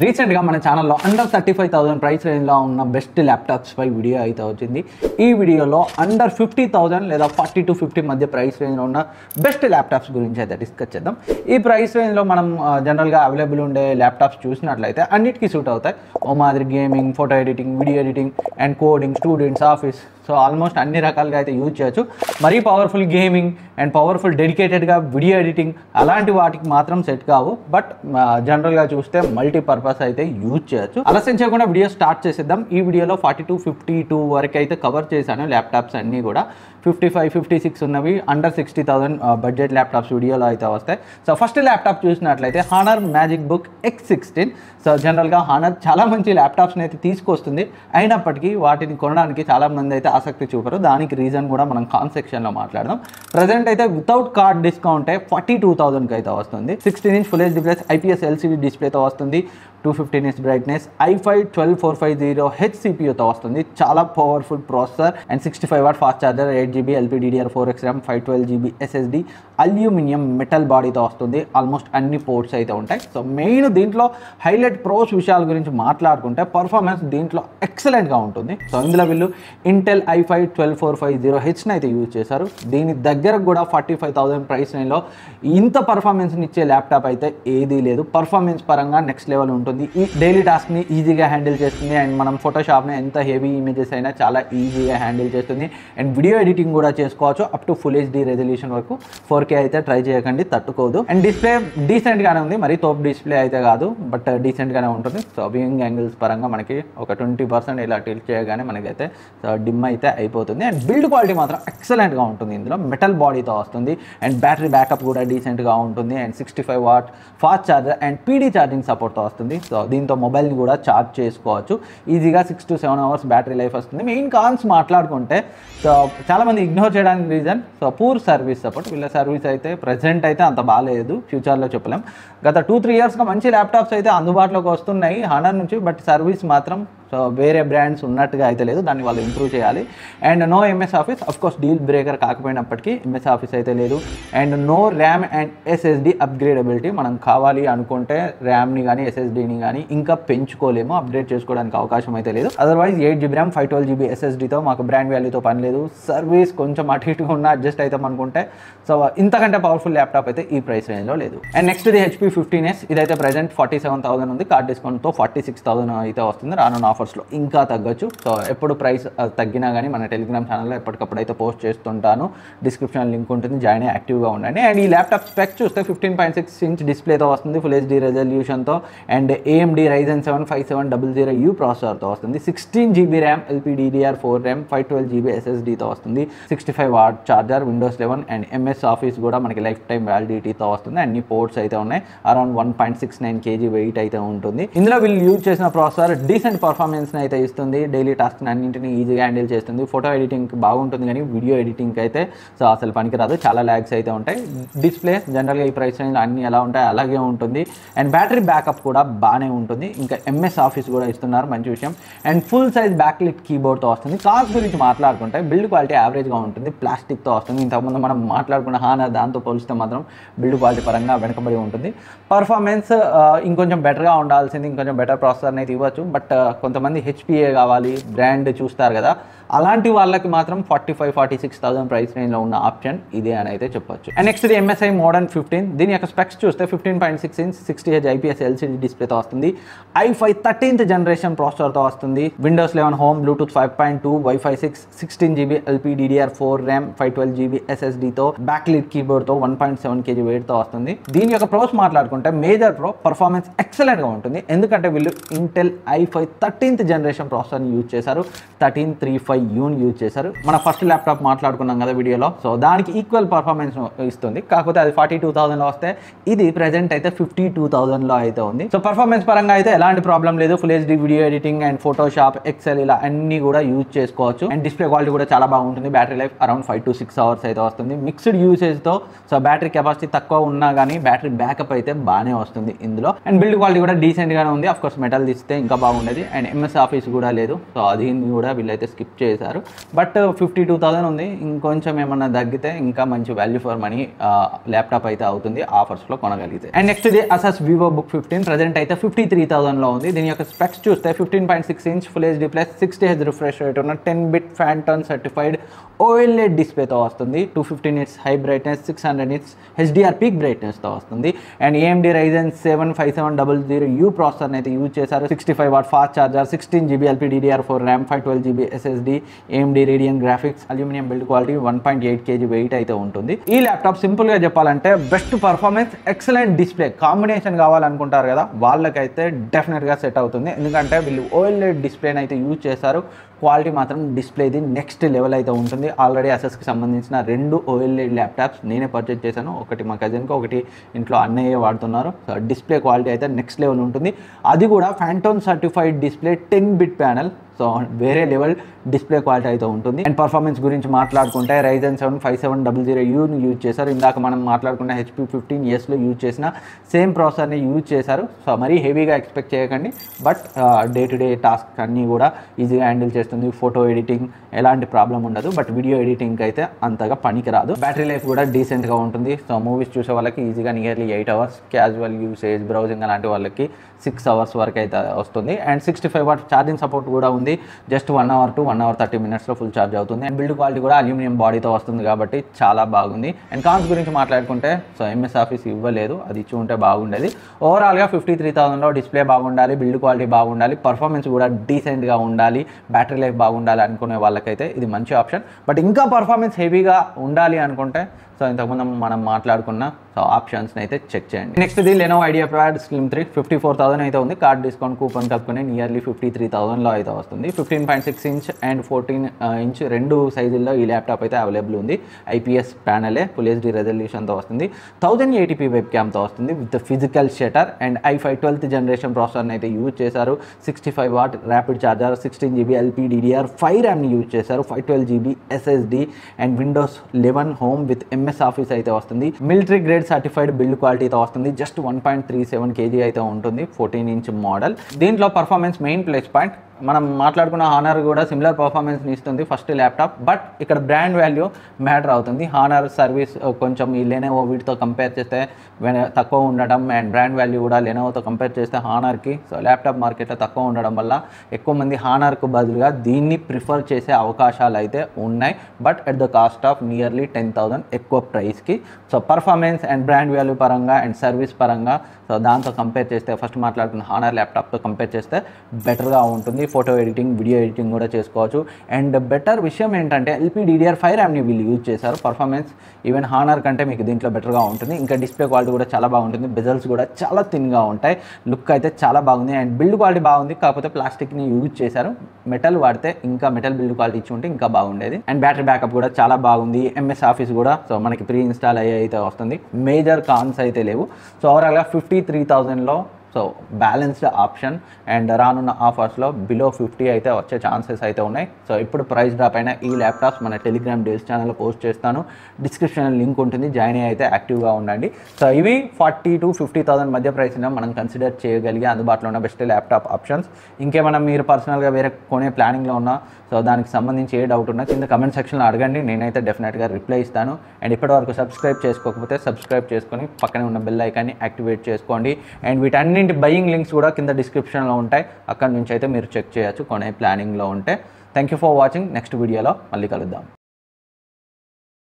రీసెంట్గా మన ఛానల్లో అండర్ 35,000 ప్రైస్ రేంజ్లో ఉన్న బెస్ట్ ల్యాప్టాప్స్ పై వీడియో అయితే వచ్చింది. ఈ వీడియోలో అండర్ 50,000 లేదా 40 to 50 మధ్య ప్రైస్ రేంజ్లో ఉన్న బెస్ట్ ల్యాప్టాప్స్ గురించి అయితే డిస్కస్ చేద్దాం. ఈ ప్రైస్ రేంజ్లో మనం జనరల్గా అవైలబుల్ ఉండే ల్యాప్టాప్స్ చూసినట్లయితే అన్నిటికీ సూట్ అవుతాయి. ఓ మాదిరి gaming, photo editing, video editing and coding, students, office, so almost అన్ని రకాలుగా అయితే యూజ్ చేయొచ్చు. మరీ పవర్ఫుల్ గేమింగ్ అండ్ పవర్ఫుల్ డెడికేటెడ్గా వీడియో ఎడిటింగ్ అలాంటి వాటికి మాత్రం సెట్ కావు. బట్ జనరల్గా చూస్తే మల్టీపర్పస్ అయితే యూజ్ చేయొచ్చు. ఆలస్యం చేయకుండా వీడియో స్టార్ట్ చేసేద్దాం. ఈ వీడియోలో 40 to 52 వరకు అయితే కవర్ చేశాను ల్యాప్టాప్స్ అన్నీ కూడా. 55, 56 ఉన్నవి, అండర్ 60,000 బడ్జెట్ ల్యాప్టాప్స్ వీడియోలో అయితే వస్తాయి. సో ఫస్ట్ ల్యాప్టాప్ చూసినట్లయితే honour magic book X16. So జనరల్గా హానర్ చాలా మంచి ల్యాప్టాప్స్ని అయితే తీసుకొస్తుంది. అయినప్పటికీ వాటిని కొనడానికి చాలామంది అయితే ఆసక్తి చూపరు. దానికి రీజన్ కూడా మనం కాన్ సెక్షన్లో మాట్లాడదాం. ప్రజెంట్ అయితే వితౌట్ కార్డ్ డిస్కౌంట్ 42,000కి అయితే వస్తుంది. 16" full HD plus IPS LCD డిస్ప్లేతో వస్తుంది. 250 nits బ్రైట్నెస్, i5 12450H CPUతో వస్తుంది. చాలా powerful processor and 65W fast charger, 8GB LPDDR4X RAM, 512GB SSD, aluminium metal బాడీతో వస్తుంది. ఆల్మోస్ట్ అన్ని పోర్ట్స్ అయితే ఉంటాయి. సో మెయిన్ దీంట్లో హైలైట్ ప్రోస్ విషయాల గురించి మాట్లాడుకుంటే పర్ఫార్మెన్స్ దీంట్లో ఎక్సలెంట్గా ఉంటుంది. సో ఇందులో వీళ్ళు ఇంటెల్ i5 12450Hని అయితే యూజ్ చేశారు. దీని దగ్గరకు కూడా 45,000 ప్రైస్ రేంజ్లో ఇంత పర్ఫార్మెన్స్ని ఇచ్చే ల్యాప్టాప్ అయితే ఏదీ లేదు. పర్ఫార్మెన్స్ పరంగా నెక్స్ట్ లెవెల్ ఉంటుంది. ఈ డైలీ టాస్క్ని ఈజీగా హ్యాండిల్ చేస్తుంది అండ్ మనం ఫోటోషాప్ని ఎంత హెవీ ఇమేజెస్ అయినా చాలా ఈజీగా హ్యాండిల్ చేస్తుంది. అండ్ వీడియో ఎడిటింగ్ కూడా చేసుకోవచ్చు up to full HD resolution వరకు. 4K అయితే ట్రై చేయకండి, తట్టుకోదు. అండ్ డిస్ప్లే డీసెంట్గానే ఉంది, మరి తోపు డిస్ప్లే అయితే కాదు, బట్ డీసెంట్గానే ఉంటుంది. సో వ్యూయింగ్ యాంగిల్స్ పరంగా మనకి ఒక 20% ఇలా టిల్ట్ చేయగానే మనకైతే డిమ్ అయితే అయిపోతుంది. అండ్ బిల్డ్ క్వాలిటీ మాత్రం ఎక్సలెంట్గా ఉంటుంది. ఇందులో మెటల్ బాడీతో వస్తుంది అండ్ బ్యాటరీ బ్యాకప్ కూడా డీసెంట్గా ఉంటుంది. And 65W fast charger and PD charging సపోర్ట్తో వస్తుంది. సో దీంతో మొబైల్ని కూడా ఛార్జ్ చేసుకోవచ్చు. ఈజీగా 6 to 7 hours బ్యాటరీ లైఫ్ వస్తుంది. మెయిన్ కాన్స్ మాట్లాడుకుంటే సో చాలామంది ఇగ్నోర్ చేయడానికి reason so poor service support. వీళ్ళ సర్వీస్ అయితే ప్రజెంట్ అయితే అంత బాగాలేదు, ఫ్యూచర్లో చెప్పలేం. గత 2-3 yearsగా మంచి ల్యాప్టాప్స్ అయితే అందుబాటులోకి వస్తున్నాయి హానర్ నుంచి, బట్ సర్వీస్ మాత్రం సో వేరే బ్రాండ్స్ ఉన్నట్టుగా అయితే లేదు. దాన్ని వాళ్ళు ఇంప్రూవ్ చేయాలి. And no MS office, of course deal breaker కాకపోయినప్పటికీ MS ఆఫీస్ అయితే లేదు. And no RAM and SSD upgradability. మనం కావాలి అనుకుంటే ర్యామ్ని కానీ SSDని కానీ ఇంకా పెంచుకోలేము, అప్గ్రేడ్ చేసుకోవడానికి అవకాశం అయితే లేదు. అదర్వైజ్ 8GB RAM 512GB SSDతో మాకు బ్రాండ్ వాల్యూతో పని లేదు. సర్వీస్ కొంచెం అటు ఇటుగా ఉన్న అడ్జస్ట్ అవుతాం అనుకుంటే సో ఇంతకంటే పవర్ఫుల్ ల్యాప్టాప్ అయితే ఈ ప్రైస్ రేంజ్లో లేదు. అండ్ నెక్స్ట్ ఇది HP 15s. ఇదైతే ప్రజెంట్ 47,000 ఉంది. కార్డ్ డిస్కౌంట్తో 46,000 అయితే వస్తుంది. రానున్న ఆఫర్స్లో ఇంకా తగ్గొచ్చు. సో ఎప్పుడు ప్రైస్ తగ్గినా కానీ మన టెలిగ్రామ్ ఛానల్లో ఎప్పటికప్పుడు అయితే పోస్ట్ చేస్తుంటాను. డిస్క్రిప్షన్ లింక్ ఉంటుంది, జాయిన్ అయ్యి యాక్టివ్గా ఉండండి. అండ్ ఈ ల్యాప్టాప్ స్పెక్స్ చూస్తే 15.6 inch డిస్ప్లేతో వస్తుంది, ఫుల్ HD రెజల్యూషన్తో. అండ్ AMD Ryzen 7 5700U ప్రాసెసర్తో వస్తుంది. 16GB RAM, LPDDR4 RAM, 512GB SSDతో వస్తుంది. 65W charger, Windows 11 and MS office కూడా మనకి లైఫ్ టైం వ్యాలిడిటీతో వస్తుంది. అన్ని పోర్ట్స్ అయితే ఉన్నాయి. అరౌండ్ 1.69 kg వెయిట్ అయితే ఉంటుంది. ఇందులో వీళ్ళు యూజ్ చేసిన ప్రాసెసర్ డీసెంట్ పర్ఫార్మెన్స్ని అయితే ఇస్తుంది. డైలీ టాస్క్ని అన్నింటినీ ఈజీగా హ్యాండిల్ చేస్తుంది. ఫోటో ఎడిటింగ్ బాగుంటుంది కానీ వీడియో ఎడిటింగ్ అయితే సో అసలు పనికిరాదు, చాలా ల్యాగ్స్ అయితే ఉంటాయి. డిస్ప్లే జనరల్గా ఈ ప్రైస్ రేంజ్లో అన్ని ఎలా ఉంటాయి అలాగే ఉంటుంది. అండ్ బ్యాటరీ బ్యాకప్ కూడా బాగానే ఉంటుంది. ఇంకా MS ఆఫీస్ కూడా ఇస్తున్నారు, మంచి విషయం. అండ్ ఫుల్ సైజ్ బ్యాక్లిట్ కీబోర్డ్తో వస్తుంది. కాస్ట్ గురించి మాట్లాడుకుంటే బిల్డ్ క్వాలిటీ యావరేజ్గా ఉంటుంది, ప్లాస్టిక్తో వస్తుంది. ఇంతకుముందు మనం మాట్లాడుకున్న హానర్ దాంతో పోలిస్తే మాత్రం బిల్డ్ క్వాలిటీ పరంగా వెనకబడి ఉంటుంది. పర్ఫార్మెన్స్ ఇంకొంచెం బెటర్గా ఉండాల్సింది, ఇంకొంచెం బెటర్ ప్రాసెసర్ని అయితే ఇవ్వచ్చు. బట్ కొంతమంది HPA కావాలి, బ్రాండ్ చూస్తారు కదా, అలాంటి వాళ్ళకి మాత్రం 45-46,000 ప్రైస్ రేంజ్లో ఉన్న ఆప్షన్ ఇదే అని అయితే చెప్పొచ్చు. అండ్ నెక్స్ట్ ఇది MSI Modern 15. దీని యొక్క స్పెక్స్ చూస్తే 15.6 inch 60Hz IPS LCD డిస్ప్లేతో వస్తుంది. i5 13th జనరేషన్ ప్రాసెసర్తో వస్తుంది. Windows 11 Home, Bluetooth 5.2, Wi-Fi 6, 16GB LPDDR4 RAM, 512GB SSDతో బ్యాక్లిట్ కీబోర్డ్తో 1.7 kg వెయిట్తో వస్తుంది. దీని యొక్క ప్రోస్ మాట్లాడుకుంటే మేజర్ ప్రో పర్ఫార్మెన్స్ ఎక్సలెంట్గా ఉంటుంది. ఎందుకంటే వీళ్ళు Intel i5 13th generation ప్రాసెసర్ని use చేశారు. 1335Uని యూజ్ చేశారు. మన ఫస్ట్ ల్యాప్టాప్ మాట్లాడుకున్నాం కదా వీడియోలో, సో దానికి ఈక్వల్ పర్ఫార్మెన్స్ ఇస్తుంది. కాకపోతే అది 42,000లో వస్తే ఇది ప్రెజెంట్ అయితే 52,000లో అయితే ఉంది. సో పర్ఫార్మెన్స్ పరంగా అయితే ఎలాంటి ప్రాబ్లం లేదు. Full HD video editing and Photoshop, Excel ఇలా అన్ని కూడా యూజ్ చేసుకోవచ్చు. అండ్ డిస్ప్లే క్వాలిటీ కూడా చాలా బాగుంటుంది. Battery life around 5 to 6 hours అయితే వస్తుంది. మిక్స్డ్ యూసేజ్తో సో బ్యాటరీ కెపాసిటీ తక్కువ ఉన్నా కానీ బ్యాటరీ బ్యాకప్ అయితే బాగానే వస్తుంది ఇందులో. అండ్ బిల్డ్ క్వాలిటీ కూడా డీసెంట్గానే ఉంది. అఫ్కోర్స్ మెటల్ తీస్తే ఇంకా బాగుండేది. అండ్ MS ఆఫీస్ కూడా లేదు, సో అది కూడా వీళ్ళైతే స్కిప్ చేశారు. బట్ 52,000 ఉంది, ఇంకొంచెం ఏమన్నా తగ్గితే ఇంకా మంచి వాల్యూ ఫర్ మనీ ల్యాప్టాప్ అయితే అవుతుంది ఆఫర్స్లో కొనగలిగితే. అండ్ నెక్స్ట్ ఇది అసస్ వివో బుక్ 15 ప్రజెంట్ అయితే 53,000లో ఉంది. దీని యొక్క స్పెక్స్ చూస్తే 15.6 inch full HD plus 60Hz refresh rate ఉన్న 10-bit Phantom సర్టిఫైడ్ OLED డిస్ప్లేతో వస్తుంది. 250 nits high brightness, 600 nits HDR peak బ్రైట్నెస్తో వస్తుంది. అండ్ AMD Ryzen 7 5700U ప్రాసెసర్ని అయితే యూజ్ చేశారు. 65W fast charger, 16GB LPDDR4 RAM, 512GB SSD, AMD Radeon graphics, aluminium build quality, 1.8 kg weight అయితే ఉంటుంది. ఈ laptop సింపుల్గా చెప్పాలంటే best performance, excellent display combination కావాలనుకుంటారు కదా, వాళ్ళకైతే డెఫినెట్గా సెట్ అవుతుంది. ఎందుకంటే వీళ్ళు OLED డిస్ప్లేని అయితే యూజ్ చేశారు. క్వాలిటీ మాత్రం డిస్ప్లేది నెక్స్ట్ లెవెల్ అయితే ఉంటుంది. ఆల్రెడీ అసెస్కి సంబంధించిన 2 OLED ల్యాప్టాప్స్ నేనే పర్చేజ్ చేశాను. ఒకటి మా కజిన్కి, ఒకటి ఇంట్లో అన్నయ్య వాడుతున్నారు. సో డిస్ప్లే క్వాలిటీ అయితే నెక్స్ట్ లెవెల్ ఉంటుంది. అది కూడా phantom certified display 10-bit panel. So వేరే లెవెల్ డిస్ప్లే క్వాలిటీ అయితే ఉంటుంది. అండ్ పర్ఫార్మెన్స్ గురించి మాట్లాడుకుంటే Ryzen 7 5700Uని యూజ్ చేశారు. ఇందాక మనం మాట్లాడుకున్న HP 15Sలో యూజ్ చేసిన సేమ్ ప్రాసెసర్ని యూజ్ చేశారు. సో మరీ హెవీగా ఎక్స్పెక్ట్ చేయకండి, but day to day task అన్నీ కూడా ఈజీగా హ్యాండిల్ చేస్తుంది. ఫోటో ఎడిటింగ్ ఎలాంటి ప్రాబ్లం ఉండదు, బట్ వీడియో ఎడిటింగ్కి అయితే అంతగా పనికిరాదు. బ్యాటరీ లైఫ్ కూడా డీసెంట్గా ఉంటుంది. సో మూవీస్ చూసే వాళ్ళకి ఈజీగా nearly 8 hours, casual usage browsing అలాంటి వాళ్ళకి 6 hours వరకు అయితే వస్తుంది. అండ్ 65W ఛార్జింగ్ సపోర్ట్ కూడా ఉంది. జస్ట్ 1 hour to 1 hour 30 minutesలో ఫుల్ ఛార్జ్ అవుతుంది. అండ్ బిల్డ్ క్వాలిటీ కూడా అల్యూమినియం బాడీతో వస్తుంది కాబట్టి చాలా బాగుంది. అండ్ కాన్స్ గురించి మాట్లాడుకుంటే సో MS Office ఇవ్వలేదు, అది ఇచ్చి ఉంటే బాగుండేది. ఓవరాల్గా 53,000లో డిస్ప్లే బాగుండాలి, బిల్డ్ క్వాలిటీ బాగుండాలి, పర్ఫార్మెన్స్ కూడా డీసెంట్గా ఉండాలి, బ్యాటరీ లైఫ్ బాగుండాలి అనుకునే వాళ్ళకైతే ఇది మంచి ఆప్షన్. బట్ ఇంకా పర్ఫార్మెన్స్ హెవీగా ఉండాలి అనుకుంటే సో ఇంతకుముందు మనం మాట్లాడుకున్న సో ఆప్షన్స్ని అయితే చెక్ చేయండి. నెక్స్ట్ ఇది Lenovo IdeaPad Slim 3 54,000 అయితే ఉంది. కార్డ్ డిస్కౌంట్ కూపన్ కలుపుకొని నియర్లీ 53,000లో అయితే వస్తుంది. 15.6 ఇంచ్ అండ్ 14 ఇంచ్ రెండు సైజుల్లో ఈ ల్యాప్టాప్ అయితే అవైలబుల్ ఉంది. IPS ప్యానలే, ఫుల్ HD రెజల్యూషన్తో వస్తుంది. 1080p వెబ్ క్యామ్తో వస్తుంది with physical shutter. And i5 12th generation ప్రాసెసర్ని అయితే యూజ్ చేశారు. 65W rapid charger, 16GB LPDDR5 ర్యామ్ని use చేశారు. 512GB SSD and Windows 11 home with MS Office అయితే వస్తుంది. మిలిటరీ గ్రేడ్ సర్టిఫైడ్ బిల్డ్ క్వాలిటీతో వస్తుంది. జస్ట్ 1.37 kg అయితే ఉంటుంది. 14 ఇంచ్ మోడల్. దీంట్లో పర్ఫార్మెన్స్ మెయిన్ ప్లస్ పాయింట్. మనం మాట్లాడుకున్న హానర్ కూడా సిమిలర్ పర్ఫార్మెన్స్ని ఇస్తుంది ఫస్ట్ ల్యాప్టాప్, బట్ ఇక్కడ బ్రాండ్ వాల్యూ మ్యాటర్ అవుతుంది. హానర్ సర్వీస్ కొంచెం ఈ లెనోవో వీటితో కంపేర్ చేస్తే తక్కువ ఉండడం, అండ్ బ్రాండ్ వాల్యూ కూడా లెనోవోతో కంపేర్ చేస్తే హానర్కి సో ల్యాప్టాప్ మార్కెట్లో తక్కువ ఉండడం వల్ల ఎక్కువ మంది హానర్కు బదులుగా దీన్ని ప్రిఫర్ చేసే అవకాశాలు అయితే ఉన్నాయి. But at the cost of nearly 10,000 ఎక్కువ ప్రైస్కి. So performance and brand value పరంగా అండ్ సర్వీస్ పరంగా సో దాంతో కంపేర్ చేస్తే ఫస్ట్ మాట్లాడుకున్న హానర్ ల్యాప్టాప్తో కంపేర్ చేస్తే బెటర్గా ఉంటుంది. ఫోటో ఎడిటింగ్, వీడియో ఎడిటింగ్ కూడా చేసుకోవచ్చు. అండ్ బెటర్ విషయం ఏంటంటే LPDDR5 ర్యామ్ని వీళ్ళు యూజ్ చేశారు. పర్ఫార్మెన్స్ ఈవెన్ హానర్ కంటే మీకు దీంట్లో బెటర్గా ఉంటుంది. ఇంకా డిస్ప్లే క్వాలిటీ కూడా చాలా బాగుంటుంది. బెజల్స్ కూడా చాలా థిన్గా ఉంటాయి. లుక్ అయితే చాలా బాగుంది. అండ్ బిల్డ్ క్వాలిటీ బాగుంది, కాకపోతే ప్లాస్టిక్ని యూజ్ చేశారు. మెటల్ వాడితే ఇంకా మెటల్ బిల్డ్ క్వాలిటీ ఇచ్చి ఉంటే ఇంకా బాగుండేది. అండ్ బ్యాటరీ బ్యాకప్ కూడా చాలా బాగుంది. MS Office కూడా సో మనకి ప్రీ ఇన్స్టాల్ అయితే వస్తుంది. మేజర్ కాన్స్ అయితే లేవు. సో ఓవరాల్గా 53,000లో సో బ్యాలెన్స్డ్ ఆప్షన్. అండ్ రానున్న ఆఫర్స్లో బిలో 50 అయితే వచ్చే ఛాన్సెస్ అయితే ఉన్నాయి. సో ఇప్పుడు ప్రైస్ డ్రాప్ అయిన ఈ ల్యాప్టాప్స్ మన టెలిగ్రామ్ డీల్స్ ఛానల్లో పోస్ట్ చేస్తాను. డిస్క్రిప్షన్లో లింక్ ఉంటుంది, జాయిన్ అయితే యాక్టివ్గా ఉండండి. సో ఇవి 40,000 to 50,000 మధ్య ప్రైస్లో మనం కన్సిడర్ చేయగలిగే అందుబాటులో ఉన్న బెస్ట్ ల్యాప్టాప్ ఆప్షన్స్. ఇంకేమైనా మీరు పర్సనల్గా వేరే కొనే ప్లానింగ్లో ఉన్నా సో దానికి సంబంధించి ఏ డౌట్ ఉన్నా కింద కమెంట్ సెక్షన్లో అడగండి, నేనైతే డెఫినెట్గా రిప్లై ఇస్తాను. అండ్ ఇప్పటివరకు సబ్స్క్రైబ్ చేసుకోకపోతే సబ్స్క్రైబ్ చేసుకొని పక్కనే ఉన్న బెల్ ఐకాన్ని యాక్టివేట్ చేసుకోండి. అండ్ వీటన్నింటి బయింగ్ లింక్స్ కూడా కింద డిస్క్రిప్షన్లో ఉంటాయి, అక్కడ నుంచి అయితే మీరు చెక్ చేయొచ్చు కొనే ప్లానింగ్లో ఉంటే. Thank you for watching. Next వీడియోలో మళ్ళీ కలుద్దాం.